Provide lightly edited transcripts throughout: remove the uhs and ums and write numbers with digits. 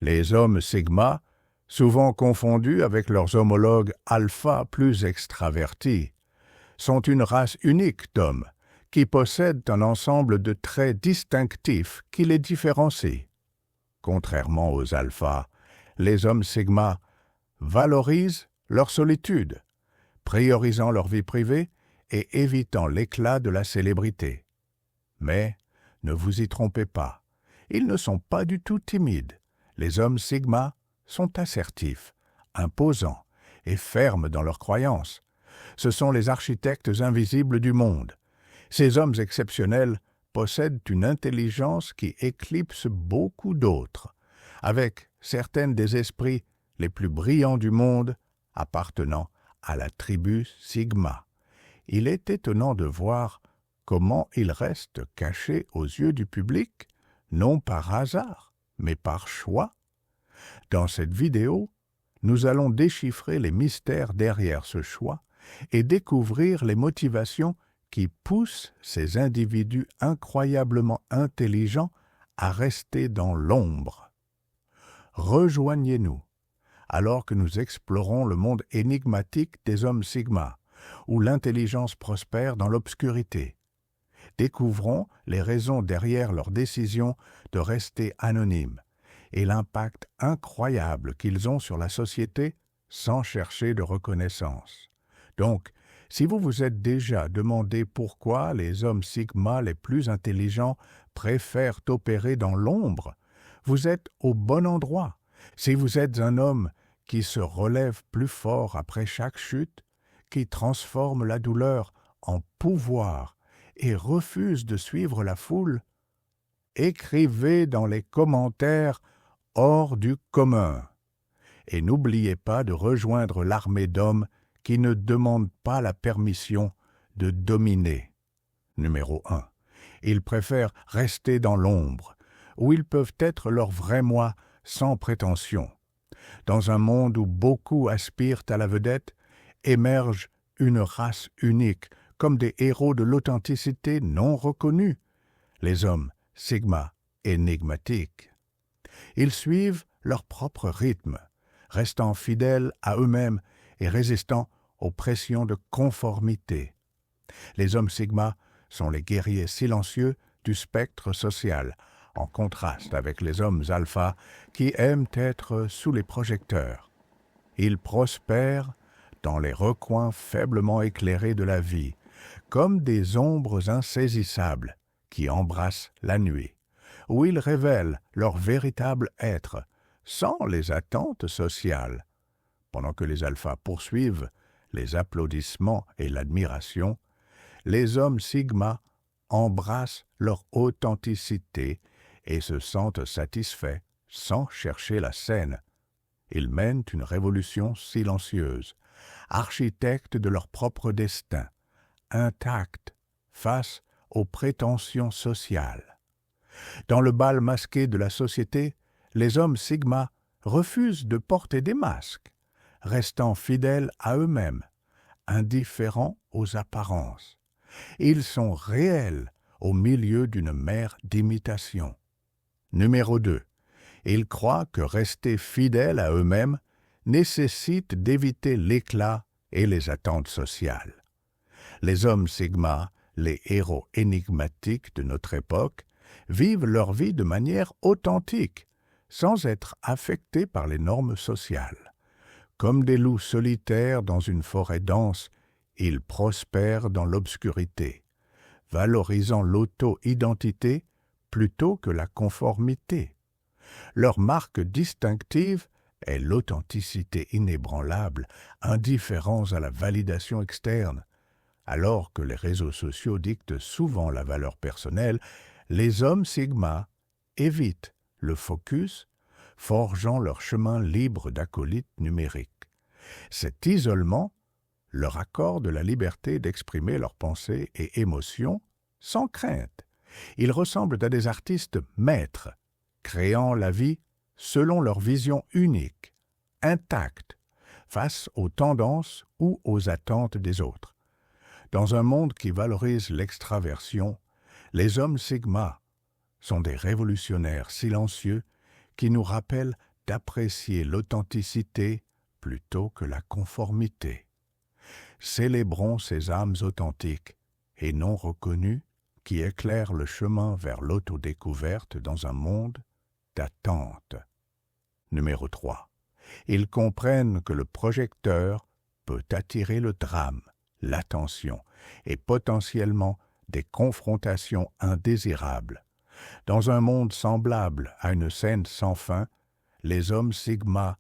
Les hommes sigma, souvent confondus avec leurs homologues alpha plus extravertis, sont une race unique d'hommes qui possèdent un ensemble de traits distinctifs qui les différencient. Contrairement aux alphas, les hommes sigma valorisent leur solitude, priorisant leur vie privée et évitant l'éclat de la célébrité. Mais ne vous y trompez pas, ils ne sont pas du tout timides. Les hommes sigma sont assertifs, imposants et fermes dans leurs croyances. Ce sont les architectes invisibles du monde. Ces hommes exceptionnels possèdent une intelligence qui éclipse beaucoup d'autres, avec certaines des esprits les plus brillants du monde appartenant à la tribu Sigma. Il est étonnant de voir comment ils restent cachés aux yeux du public, non par hasard, mais par choix. Dans cette vidéo, nous allons déchiffrer les mystères derrière ce choix et découvrir les motivations qui poussent ces individus incroyablement intelligents à rester dans l'ombre. Rejoignez-nous alors que nous explorons le monde énigmatique des hommes Sigma, où l'intelligence prospère dans l'obscurité. Découvrons les raisons derrière leur décision de rester anonymes et l'impact incroyable qu'ils ont sur la société sans chercher de reconnaissance. Donc, si vous vous êtes déjà demandé pourquoi les hommes Sigma les plus intelligents préfèrent opérer dans l'ombre, vous êtes au bon endroit. Si vous êtes un homme qui se relève plus fort après chaque chute, qui transforme la douleur en pouvoir et refuse de suivre la foule, écrivez dans les commentaires « hors du commun » et n'oubliez pas de rejoindre l'armée d'hommes qui ne demandent pas la permission de dominer. Numéro 1. Ils préfèrent rester dans l'ombre, où ils peuvent être leur vrai moi sans prétention. Dans un monde où beaucoup aspirent à la vedette, émerge une race unique, comme des héros de l'authenticité non reconnus, les hommes Sigma énigmatiques. Ils suivent leur propre rythme, restant fidèles à eux-mêmes et résistant aux pressions de conformité. Les hommes Sigma sont les guerriers silencieux du spectre social, en contraste avec les hommes alpha qui aiment être sous les projecteurs. Ils prospèrent dans les recoins faiblement éclairés de la vie, comme des ombres insaisissables qui embrassent la nuit, où ils révèlent leur véritable être, sans les attentes sociales. Pendant que les alphas poursuivent les applaudissements et l'admiration, les hommes Sigma embrassent leur authenticité et se sentent satisfaits sans chercher la scène. Ils mènent une révolution silencieuse, architectes de leur propre destin, intacts face aux prétentions sociales. Dans le bal masqué de la société, les hommes Sigma refusent de porter des masques, restant fidèles à eux-mêmes, indifférents aux apparences. Ils sont réels au milieu d'une mer d'imitation. Numéro 2. Ils croient que rester fidèles à eux-mêmes nécessite d'éviter l'éclat et les attentes sociales. Les hommes Sigma, les héros énigmatiques de notre époque, vivent leur vie de manière authentique, sans être affectés par les normes sociales. Comme des loups solitaires dans une forêt dense, ils prospèrent dans l'obscurité, valorisant l'auto-identité plutôt que la conformité. Leur marque distinctive est l'authenticité inébranlable, indifférents à la validation externe. Alors que les réseaux sociaux dictent souvent la valeur personnelle, les hommes Sigma évitent le focus, forgeant leur chemin libre d'acolytes numériques. Cet isolement leur accorde la liberté d'exprimer leurs pensées et émotions sans crainte. Ils ressemblent à des artistes maîtres, créant la vie selon leur vision unique, intacte, face aux tendances ou aux attentes des autres. Dans un monde qui valorise l'extraversion, les hommes Sigma sont des révolutionnaires silencieux qui nous rappellent d'apprécier l'authenticité plutôt que la conformité. Célébrons ces âmes authentiques et non reconnues qui éclairent le chemin vers l'autodécouverte dans un monde d'attente. Numéro 3. Ils comprennent que le projecteur peut attirer le drame, l'attention et potentiellement des confrontations indésirables. Dans un monde semblable à une scène sans fin, les hommes Sigma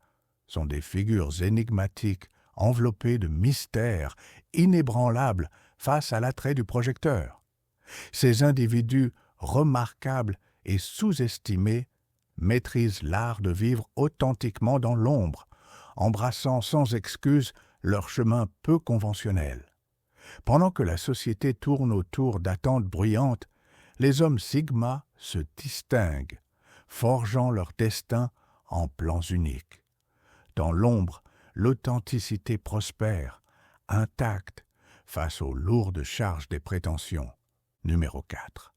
sont des figures énigmatiques enveloppées de mystères inébranlables face à l'attrait du projecteur. Ces individus remarquables et sous-estimés maîtrisent l'art de vivre authentiquement dans l'ombre, embrassant sans excuse leur chemin peu conventionnel. Pendant que la société tourne autour d'attentes bruyantes, les hommes Sigma se distinguent, forgeant leur destin en plans uniques. Dans l'ombre, l'authenticité prospère, intacte, face aux lourdes charges des prétentions. Numéro 4.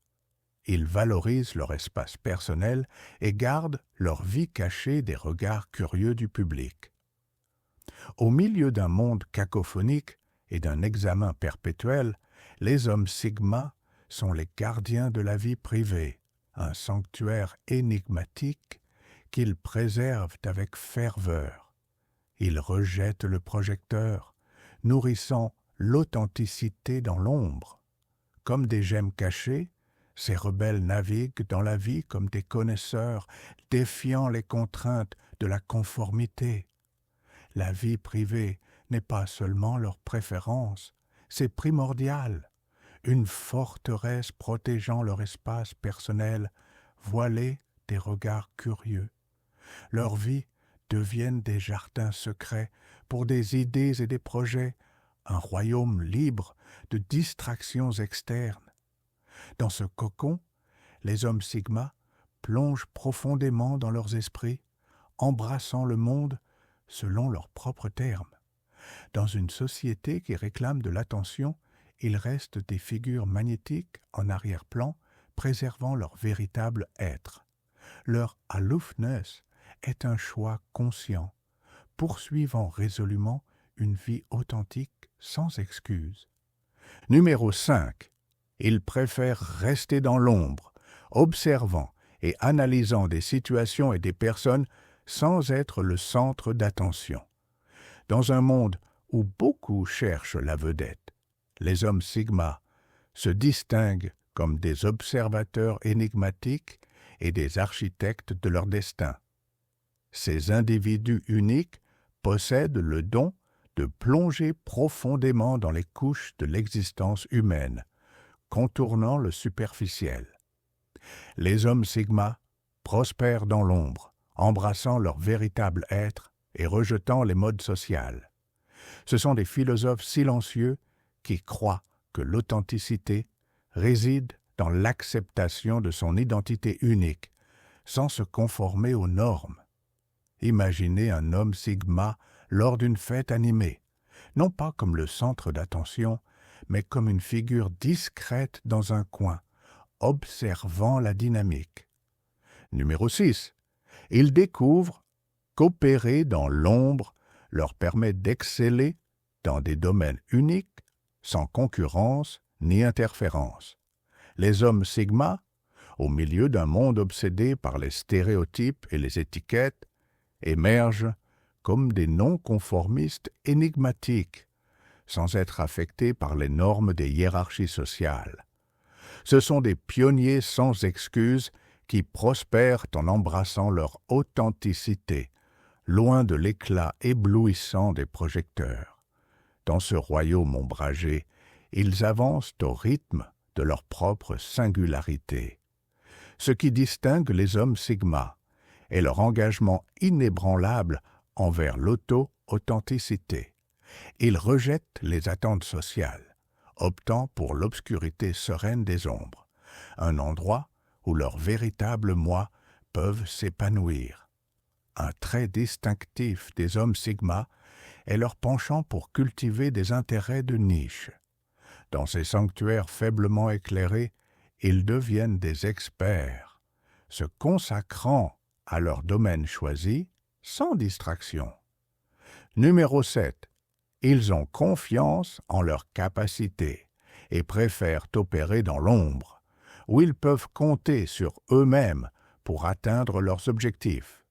Ils valorisent leur espace personnel et gardent leur vie cachée des regards curieux du public. Au milieu d'un monde cacophonique et d'un examen perpétuel, les hommes Sigma sont les gardiens de la vie privée, un sanctuaire énigmatique qu'ils préservent avec ferveur. Ils rejettent le projecteur, nourrissant l'authenticité dans l'ombre. Comme des gemmes cachées, ces rebelles naviguent dans la vie comme des connaisseurs, défiant les contraintes de la conformité. La vie privée n'est pas seulement leur préférence, c'est primordial. Une forteresse protégeant leur espace personnel, voilée des regards curieux. Leurs vies deviennent des jardins secrets pour des idées et des projets, un royaume libre de distractions externes. Dans ce cocon, les hommes Sigma plongent profondément dans leurs esprits, embrassant le monde selon leurs propres termes. Dans une société qui réclame de l'attention, ils restent des figures magnétiques en arrière-plan, préservant leur véritable être. Leur aloofness est un choix conscient, poursuivant résolument une vie authentique sans excuse. Numéro 5. Ils préfèrent rester dans l'ombre, observant et analysant des situations et des personnes sans être le centre d'attention. Dans un monde où beaucoup cherchent la vedette, les hommes Sigma se distinguent comme des observateurs énigmatiques et des architectes de leur destin. Ces individus uniques possèdent le don de plonger profondément dans les couches de l'existence humaine, contournant le superficiel. Les hommes Sigma prospèrent dans l'ombre, embrassant leur véritable être et rejetant les modes sociaux. Ce sont des philosophes silencieux qui croient que l'authenticité réside dans l'acceptation de son identité unique, sans se conformer aux normes. Imaginez un homme Sigma lors d'une fête animée, non pas comme le centre d'attention, mais comme une figure discrète dans un coin, observant la dynamique. Numéro 6. Ils découvrent qu'opérer dans l'ombre leur permet d'exceller dans des domaines uniques, sans concurrence ni interférence. Les hommes Sigma, au milieu d'un monde obsédé par les stéréotypes et les étiquettes, émergent comme des non-conformistes énigmatiques, sans être affectés par les normes des hiérarchies sociales. Ce sont des pionniers sans excuses qui prospèrent en embrassant leur authenticité, loin de l'éclat éblouissant des projecteurs. Dans ce royaume ombragé, ils avancent au rythme de leur propre singularité. Ce qui distingue les hommes Sigma est leur engagement inébranlable envers l'auto-authenticité. Ils rejettent les attentes sociales, optant pour l'obscurité sereine des ombres, un endroit où leurs véritables moi peuvent s'épanouir. Un trait distinctif des hommes Sigma est leur penchant pour cultiver des intérêts de niche. Dans ces sanctuaires faiblement éclairés, ils deviennent des experts, se consacrant à leur domaine choisi sans distraction. Numéro 7. Ils ont confiance en leurs capacités et préfèrent opérer dans l'ombre, où ils peuvent compter sur eux-mêmes pour atteindre leurs objectifs.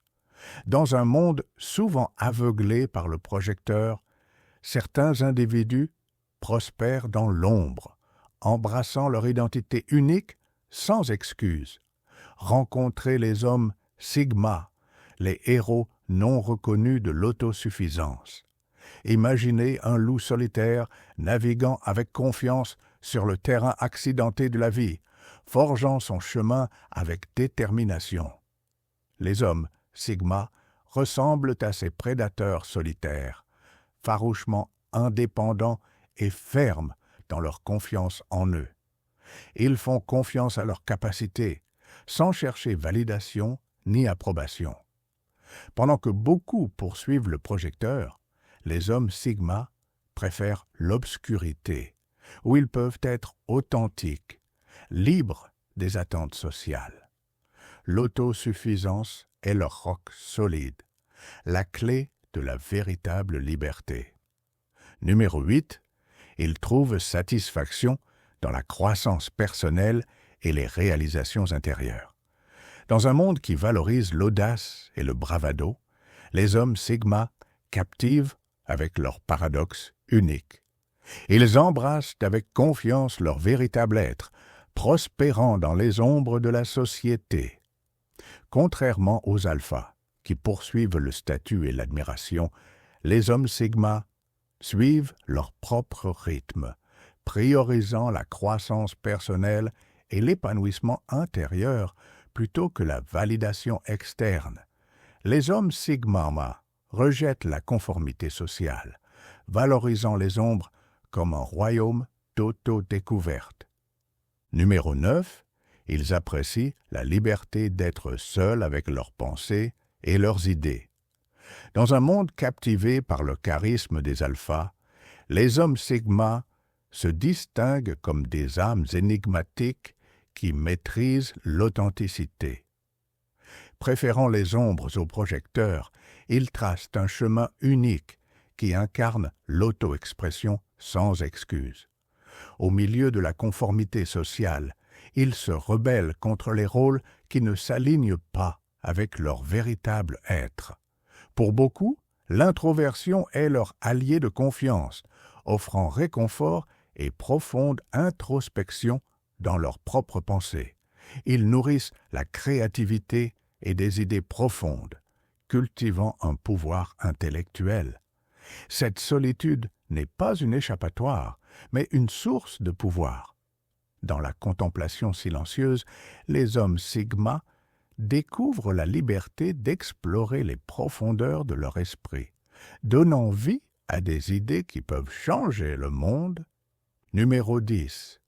Dans un monde souvent aveuglé par le projecteur, certains individus prospèrent dans l'ombre, embrassant leur identité unique sans excuse. Rencontrez les hommes Sigma, les héros non reconnus de l'autosuffisance. Imaginez un loup solitaire naviguant avec confiance sur le terrain accidenté de la vie, forgeant son chemin avec détermination. Les hommes Sigma ressemblent à ces prédateurs solitaires, farouchement indépendants et fermes dans leur confiance en eux. Ils font confiance à leurs capacités, sans chercher validation ni approbation. Pendant que beaucoup poursuivent le projecteur, les hommes Sigma préfèrent l'obscurité, où ils peuvent être authentiques, libres des attentes sociales. L'autosuffisance est leur roc solide, la clé de la véritable liberté. Numéro 8. Ils trouvent satisfaction dans la croissance personnelle et les réalisations intérieures. Dans un monde qui valorise l'audace et le bravado, les hommes Sigma captivent avec leur paradoxe unique. Ils embrassent avec confiance leur véritable être, prospérant dans les ombres de la société. Contrairement aux alphas, qui poursuivent le statut et l'admiration, les hommes Sigma suivent leur propre rythme, priorisant la croissance personnelle et l'épanouissement intérieur plutôt que la validation externe. Les hommes Sigma rejettent la conformité sociale, valorisant les ombres comme un royaume d'autodécouverte. Numéro 9. Ils apprécient la liberté d'être seuls avec leurs pensées et leurs idées. Dans un monde captivé par le charisme des alphas, les hommes Sigma se distinguent comme des âmes énigmatiques qui maîtrisent l'authenticité. Préférant les ombres aux projecteurs, ils tracent un chemin unique qui incarne l'auto-expression sans excuse. Au milieu de la conformité sociale, ils se rebellent contre les rôles qui ne s'alignent pas avec leur véritable être. Pour beaucoup, l'introversion est leur allié de confiance, offrant réconfort et profonde introspection dans leurs propres pensées. Ils nourrissent la créativité et des idées profondes, cultivant un pouvoir intellectuel. Cette solitude n'est pas une échappatoire, mais une source de pouvoir. Dans la contemplation silencieuse, les hommes Sigma découvrent la liberté d'explorer les profondeurs de leur esprit, donnant vie à des idées qui peuvent changer le monde. Numéro 10.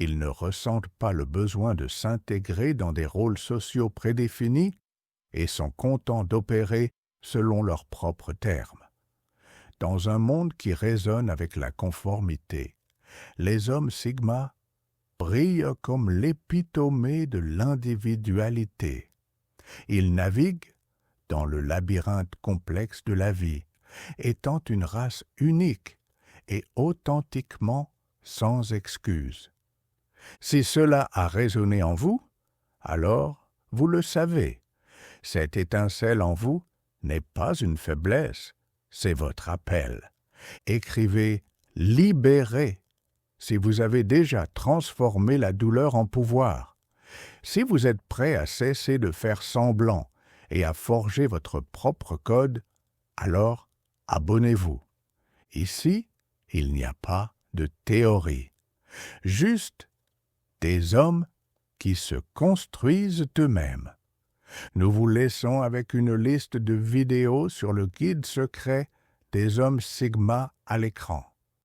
Ils ne ressentent pas le besoin de s'intégrer dans des rôles sociaux prédéfinis et sont contents d'opérer selon leurs propres termes. Dans un monde qui résonne avec la conformité, les hommes Sigma brillent comme l'épitomée de l'individualité. Ils naviguent dans le labyrinthe complexe de la vie, étant une race unique et authentiquement sans excuse. Si cela a résonné en vous, alors vous le savez. Cette étincelle en vous n'est pas une faiblesse, c'est votre appel. Écrivez « Libéré » si vous avez déjà transformé la douleur en pouvoir. Si vous êtes prêt à cesser de faire semblant et à forger votre propre code, alors abonnez-vous. Ici, il n'y a pas de théorie, juste des hommes qui se construisent eux-mêmes. Nous vous laissons avec une liste de vidéos sur le guide secret des hommes Sigma à l'écran.